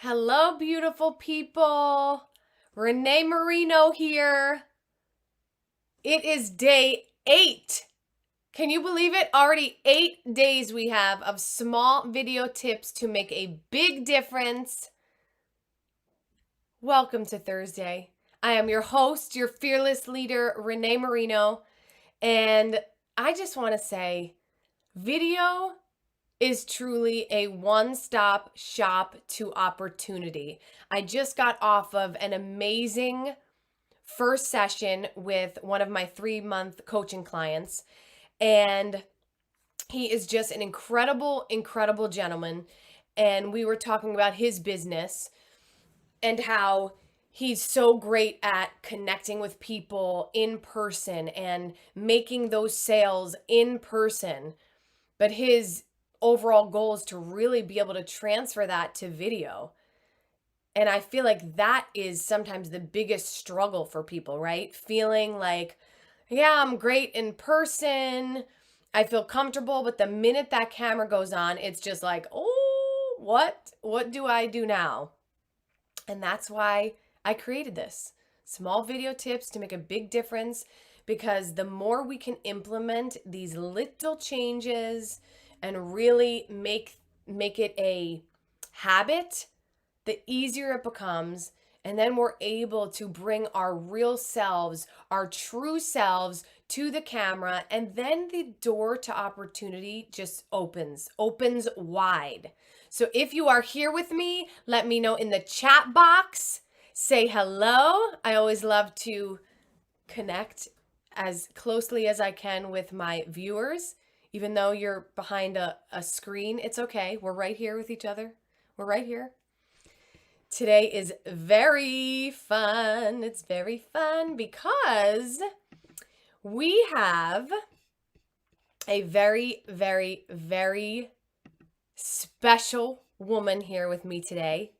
Hello, beautiful people. Renée Marino here. It is day 8. Can you believe it? Already 8 days we have of small video tips to make a big difference. Welcome to Thursday. I am your host, your fearless leader, Renée Marino. And I just want to say, video is truly a one-stop shop to opportunity. I just got off of an amazing first session with one of my 3-month coaching clients, and he is just an incredible gentleman. And we were talking about his business and how he's so great at connecting with people in person and making those sales in person. But his overall goal is to really be able to transfer that to video. And I feel like that is sometimes the biggest struggle for people, right? Feeling like, yeah, I'm great in person, I feel comfortable, but the minute that camera goes on, it's just like, oh, what do I do now? And that's why I created this. Small video tips to make a big difference, because the more we can implement these little changes and really make it a habit, the easier it becomes. And then we're able to bring our real selves, our true selves to the camera. And then the door to opportunity just opens wide. So if you are here with me, let me know in the chat box. Say hello. I always love to connect as closely as I can with my viewers. Even though you're behind a screen, it's okay. We're right here with each other. We're right here. Today is very fun. It's very fun because we have a very special woman here with me today,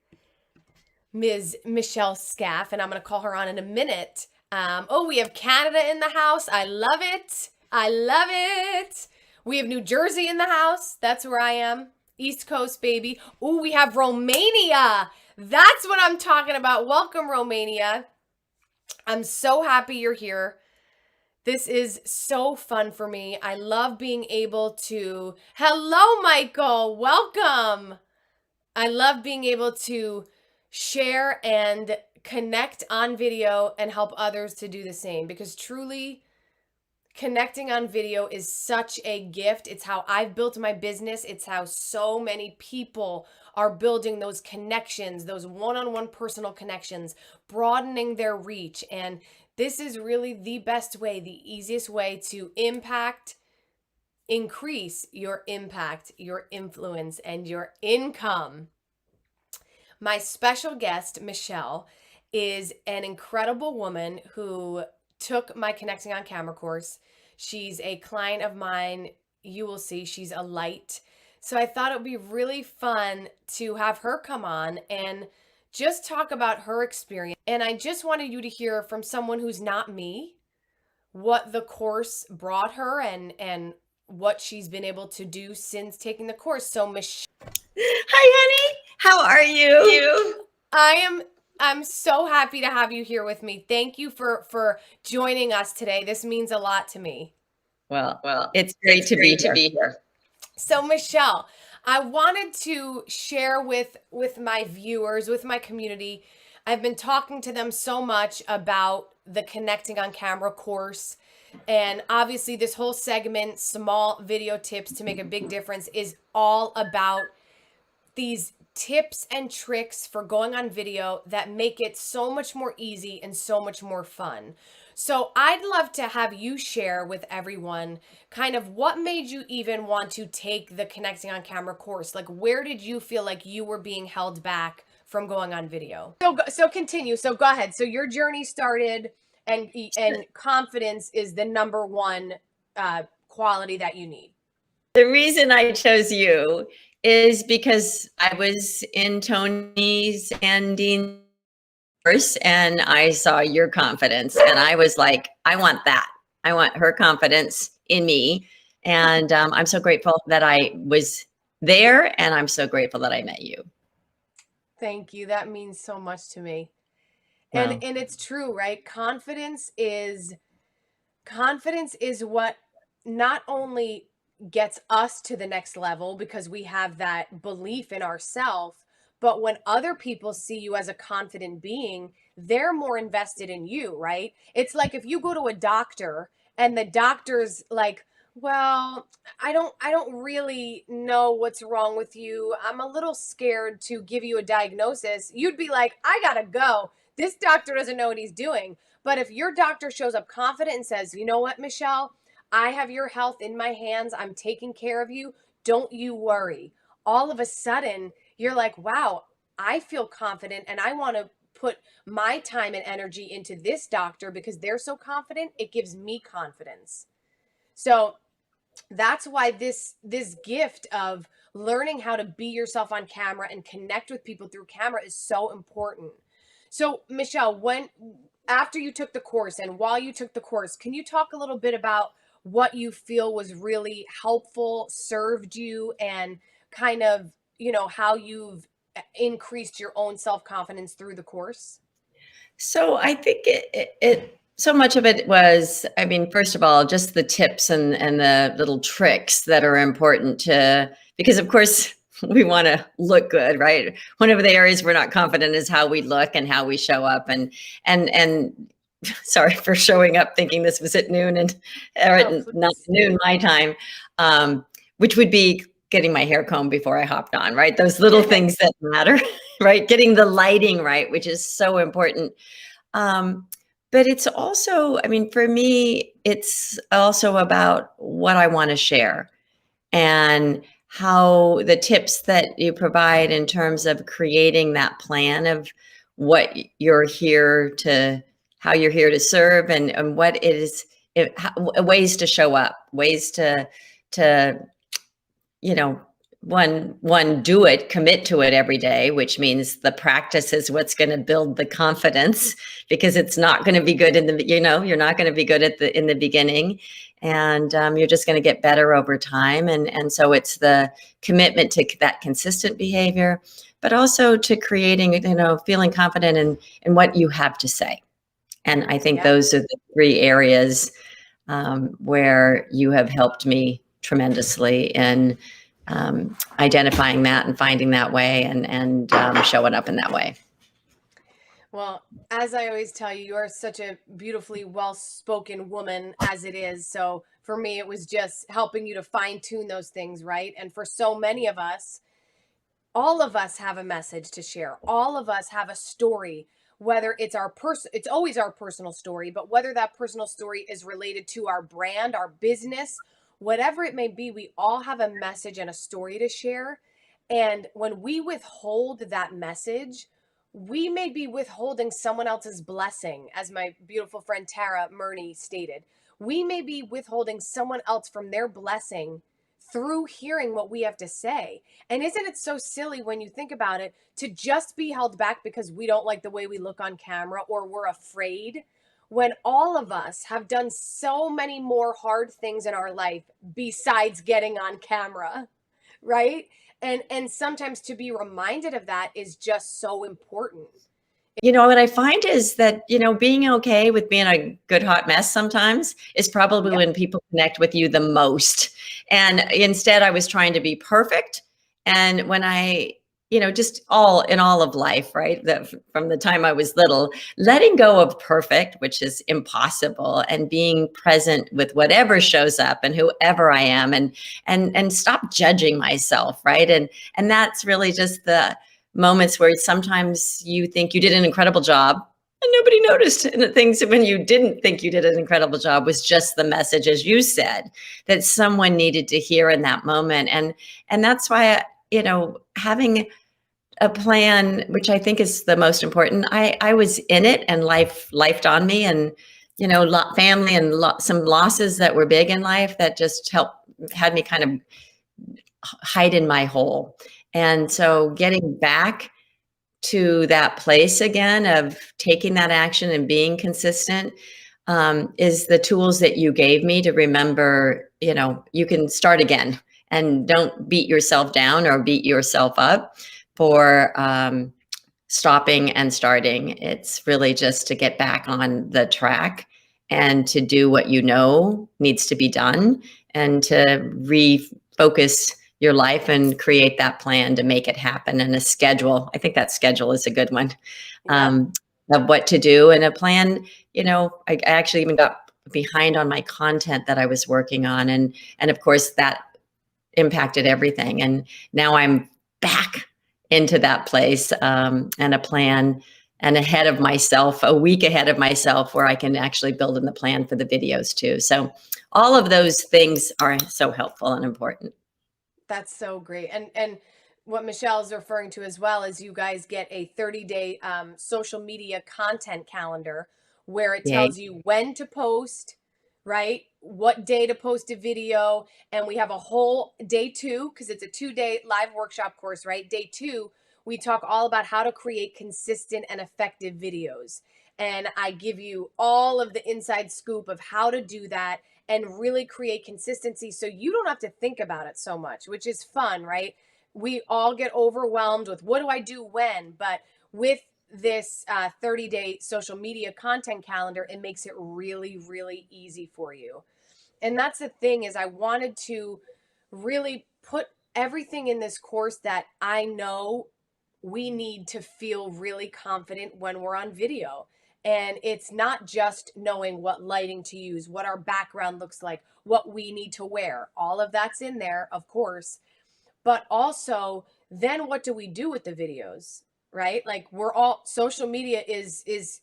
Ms. Michelle Skaff, and I'm going to call her on in a minute. We have Canada in the house. I love it. I love it. We have New Jersey in the house. That's where I am. East Coast, baby. Ooh, we have Romania. That's what I'm talking about. Welcome, Romania. I'm so happy you're here. This is so fun for me. I love being able to... Hello, Michael. Welcome. I love being able to share and connect on video and help others to do the same, because truly, connecting on video is such a gift. It's how I've built my business. It's how so many people are building those connections, those one-on-one personal connections, broadening their reach. And this is really the best way, the easiest way to increase your impact, your influence, and your income. My special guest, Michelle, is an incredible woman who took my Connecting on Camera course. She's a client of mine. You will see she's a light. So I thought it would be really fun to have her come on and just talk about her experience. And I just wanted you to hear from someone who's not me, what the course brought her and what she's been able to do since taking the course. So Michelle. Hi, honey. How are you? I'm so happy to have you here with me. Thank you for joining us today. This means a lot to me. Well, it's great to be here. So Michelle, I wanted to share with my viewers, with my community. I've been talking to them so much about the Connecting on Camera course. And obviously this whole segment, small video tips to make a big difference, is all about these tips and tricks for going on video that make it so much more easy and so much more fun. So I'd love to have you share with everyone kind of what made you even want to take the Connecting on Camera course. Like, where did you feel like you were being held back from going on video? So continue. So go ahead. So your journey started, and confidence is the number one quality that you need. The reason I chose you is because I was in Tony's and Dean's course, and I saw your confidence, and I was like, I want that. I want her confidence in me. And I'm so grateful that I was there, and I'm so grateful that I met you. Thank you. That means so much to me. Well, And it's true, right? Confidence is what not only gets us to the next level because we have that belief in ourselves, but when other people see you as a confident being, they're more invested in you, right? It's like if you go to a doctor and the doctor's like, well, I don't really know what's wrong with you. I'm a little scared to give you a diagnosis. You'd be like, I got to go. This doctor doesn't know what he's doing. But if your doctor shows up confident and says, you know what, Michelle, I have your health in my hands. I'm taking care of you. Don't you worry. All of a sudden, you're like, wow, I feel confident and I want to put my time and energy into this doctor because they're so confident. It gives me confidence. So that's why this gift of learning how to be yourself on camera and connect with people through camera is so important. So, Michelle, when after you took the course and while you took the course, can you talk a little bit about what you feel was really helpful, served you, and kind of, how you've increased your own self-confidence through the course? so I think so much of it was, I mean, first of all, just the tips and the little tricks that are important to, because of course we want to look good, right? One of the areas we're not confident is how we look and how we show up, and sorry for showing up thinking this was at noon and or Oh, at not please. noon my time, which would be getting my hair combed before I hopped on, right? Those little things that matter, right? Getting the lighting right, which is so important. Um, but it's also, I mean, for me, it's also about what I want to share and how the tips that you provide in terms of creating that plan of what you're here to, how you're here to serve, and what it is, ways to show up, ways to you know, one do it, commit to it every day, which means the practice is what's going to build the confidence, because it's not going to be good in the, you're not going to be good at the in the beginning, and you're just going to get better over time. And so it's the commitment to that consistent behavior, but also to creating, feeling confident in what you have to say. And I think Yeah. those are the three areas where you have helped me tremendously in identifying that and finding that way, and showing up in that way. Well, as I always tell you, you are such a beautifully well-spoken woman as it is. So for me, it was just helping you to fine-tune those things, right? And for so many of us, all of us have a message to share. All of us have a story, whether it's it's always our personal story, but whether that personal story is related to our brand, our business, whatever it may be, we all have a message and a story to share. And when we withhold that message, we may be withholding someone else's blessing, as my beautiful friend Tara Murney stated. We may be withholding someone else from their blessing through hearing what we have to say. And isn't it so silly when you think about it to just be held back because we don't like the way we look on camera or we're afraid, when all of us have done so many more hard things in our life besides getting on camera, right? And sometimes to be reminded of that is just so important. What I find is that, being okay with being a good hot mess sometimes is probably Yep. when people connect with you the most. And instead, I was trying to be perfect. And when just all of life, right? From the time I was little, letting go of perfect, which is impossible, and being present with whatever shows up and whoever I am, and stop judging myself, right? And that's really just the moments where sometimes you think you did an incredible job and nobody noticed. And the things when you didn't think you did an incredible job was just the message, as you said, that someone needed to hear in that moment. And that's why, having a plan, which I think is the most important. I was in it, and life lifed on me, and family and some losses that were big in life that just had me kind of hide in my hole. And so getting back to that place again of taking that action and being consistent is the tools that you gave me to remember, you can start again, and don't beat yourself down or beat yourself up for stopping and starting. It's really just to get back on the track and to do what you know needs to be done and to refocus your life and create that plan to make it happen, and a schedule. I think that schedule is a good one, Yep. of what to do, and a plan. I actually even got behind on my content that I was working on, and of course that impacted everything. And now I'm back into that place, and a plan, and ahead of myself, a week ahead of myself, where I can actually build in the plan for the videos too. So all of those things are so helpful and important. That's so great. And what Michelle's referring to as well is you guys get a 30-day social media content calendar where it Yay. tells you when to post, right? What day to post a video. And we have a whole day 2, because it's a 2-day live workshop course, right? Day 2, we talk all about how to create consistent and effective videos. And I give you all of the inside scoop of how to do that and really create consistency so you don't have to think about it so much, which is fun, right? We all get overwhelmed with what do I do when, but with this 30-day social media content calendar, it makes it really, really easy for you. And that's the thing, is I wanted to really put everything in this course that I know we need to feel really confident when we're on video. And it's not just knowing what lighting to use, what our background looks like, what we need to wear. All of that's in there, of course. But also, then what do we do with the videos? Right? Like, we're all, social media is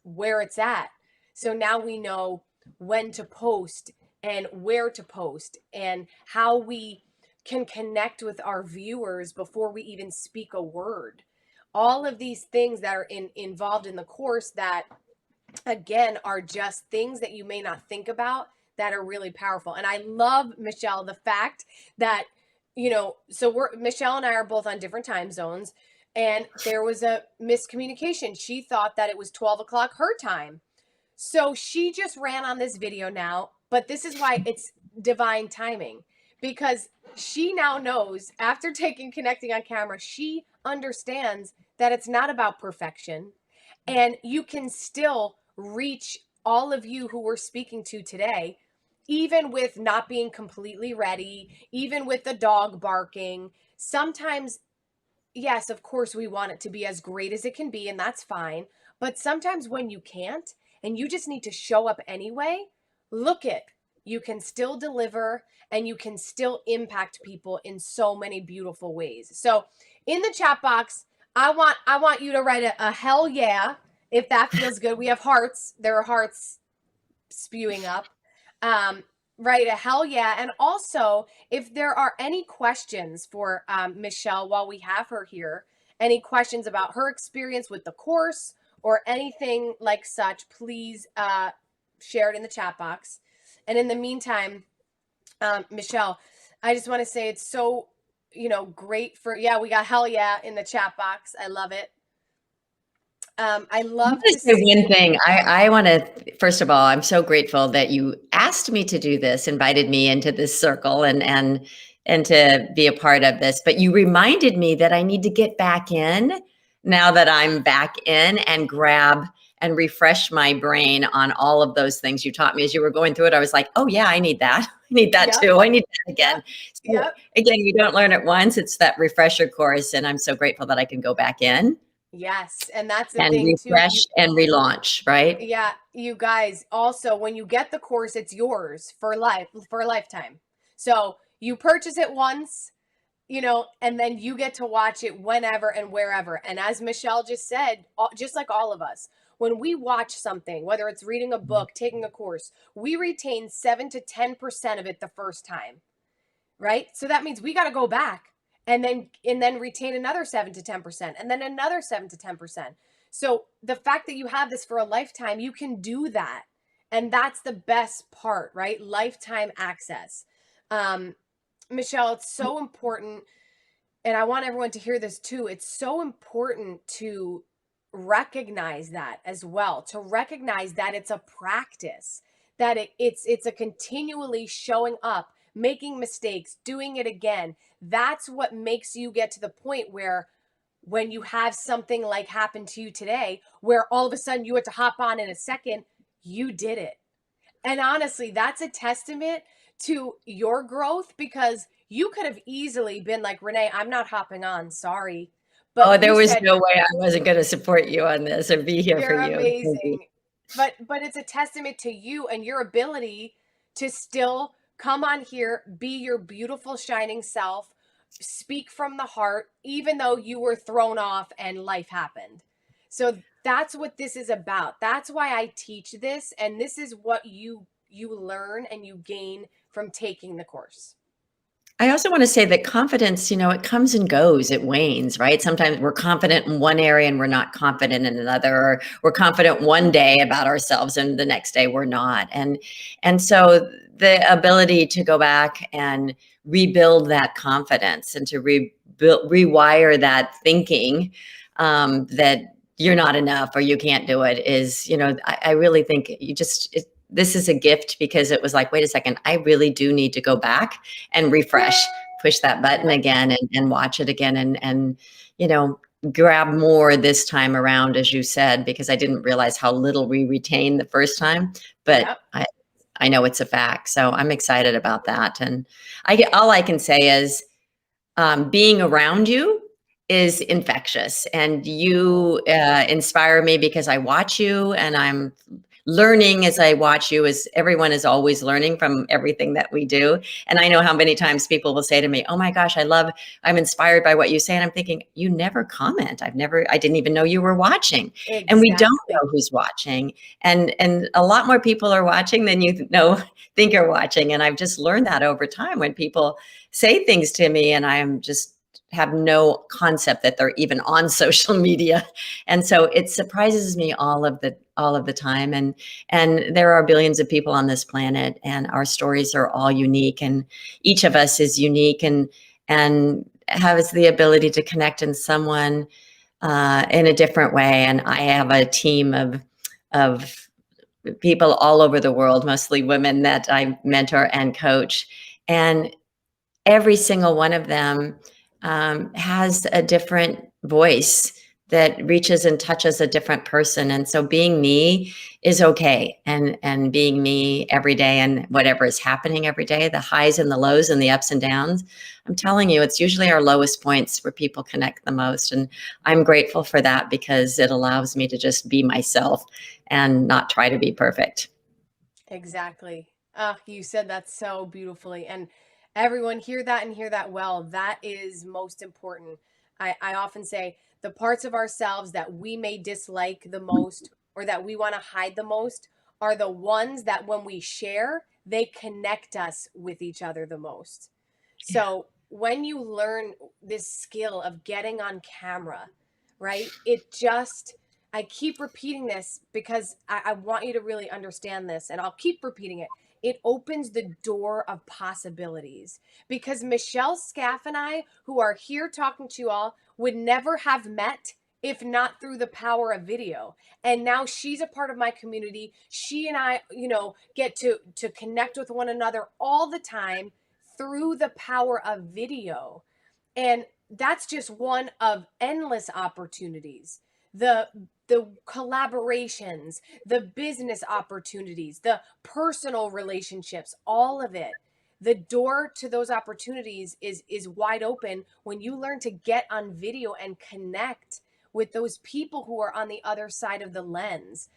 where it's at. So now we know when to post and where to post and how we can connect with our viewers before we even speak a word. All of these things that are involved in the course that, again, are just things that you may not think about that are really powerful. And I love, Michelle, the fact that, so Michelle and I are both on different time zones, and there was a miscommunication. She thought that it was 12 o'clock her time. So she just ran on this video now, but this is why it's divine timing, because she now knows, after taking connecting on camera, she understands that it's not about perfection, and you can still reach all of you who we're speaking to today, even with not being completely ready, even with the dog barking. Sometimes, yes, of course, we want it to be as great as it can be, and that's fine. But sometimes when you can't and you just need to show up anyway, look it. You can still deliver and you can still impact people in so many beautiful ways. So in the chat box, I want you to write a hell yeah if that feels good. We have hearts. There are hearts spewing up. Um, Right, a hell yeah. And also, if there are any questions for Michelle while we have her here, any questions about her experience with the course or anything like such, please share it in the chat box. And in the meantime, Michelle, I just want to say it's so, great for, yeah, we got hell yeah in the chat box. I love it. I I love want to to say see. one thing. I want to, first of all, I'm so grateful that you asked me to do this, invited me into this circle, and to be a part of this. But you reminded me that I need to get back in now that I'm back in, and grab and refresh my brain on all of those things you taught me as you were going through it. I was like, oh yeah, I need that. I need that Yep, too. I need that yep, again. So yep. again, you don't learn it once. It's that refresher course, and I'm so grateful that I can go back in Yes, and that's the and thing too. refresh and relaunch, right? Yeah, you guys, also, when you get the course, it's yours for life, for a lifetime. So you purchase it once, and then you get to watch it whenever and wherever. And as Michelle just said, just like all of us, when we watch something, whether it's reading a book, taking a course, we retain 7 to 10% of it the first time, right? So that means we got to go back and then retain another 7 to 10% and then another 7 to 10%. So the fact that you have this for a lifetime, you can do that. And that's the best part, right? Lifetime access. Um, Michelle, it's so important, and I want everyone to hear this too. It's so important to recognize that as well, to recognize that it's a practice, that it's a continually showing up, making mistakes, doing it again. That's what makes you get to the point where when you have something like happen to you today, where all of a sudden you had to hop on in a second, you did it. And honestly, that's a testament to your growth, because you could have easily been like, Renee, I'm not hopping on, sorry. Oh, But there you was said, no way I wasn't going to support you on this or be here for you're you. amazing. But it's a testament to you and your ability to still come on here, be your beautiful shining self, speak from the heart, even though you were thrown off and life happened. So that's what this is about. That's why I teach this, and this is what you learn and you gain from taking the course. I also want to say that confidence, it comes and goes, it wanes, right? Sometimes we're confident in one area and we're not confident in another, or we're confident one day about ourselves and the next day we're not. And so the ability to go back and rebuild that confidence and to rewire that thinking, that you're not enough or you can't do it is, I really think this is a gift, because it was like, wait a second, I really do need to go back and refresh, push that button again and watch it again and grab more this time around, as you said, because I didn't realize how little we retained the first time, but Yep. I know it's a fact. So I'm excited about that. And all I can say is, being around you is infectious, and you inspire me because I watch you and I'm learning as I watch you, as everyone is always learning from everything that we do. And I know how many times people will say to me, oh my gosh, I'm inspired by what you say. And I'm thinking, you never comment. I didn't even know you were watching. Exactly. And we don't know who's watching. And a lot more people are watching than think are watching. And I've just learned that over time, when people say things to me and I'm just have no concept that they're even on social media. And so it surprises me all of the time. And there are billions of people on this planet, and our stories are all unique, and each of us is unique and has the ability to connect in someone in a different way. And I have a team of people all over the world, mostly women, that I mentor and coach. And every single one of them has a different voice that reaches and touches a different person. And so being me is okay. And being me every day, and whatever is happening every day, the highs and the lows and the ups and downs, I'm telling you, it's usually our lowest points where people connect the most. And I'm grateful for that, because it allows me to just be myself and not try to be perfect. Exactly. You said that so beautifully. And everyone hear that and hear that well. That is most important. I often say the parts of ourselves that we may dislike the most, or that we want to hide the most, are the ones that when we share, they connect us with each other the most. So when you learn this skill of getting on camera, right, I keep repeating this because I want you to really understand this, and I'll keep repeating it. It opens the door of possibilities, because Michelle, Skaff, and I, who are here talking to you all, would never have met if not through the power of video. And now she's a part of my community. She and I, get to connect with one another all the time through the power of video. And that's just one of endless opportunities. The collaborations, the business opportunities, the personal relationships, all of it. The door to those opportunities is wide open when you learn to get on video and connect with those people who are on the other side of the lens.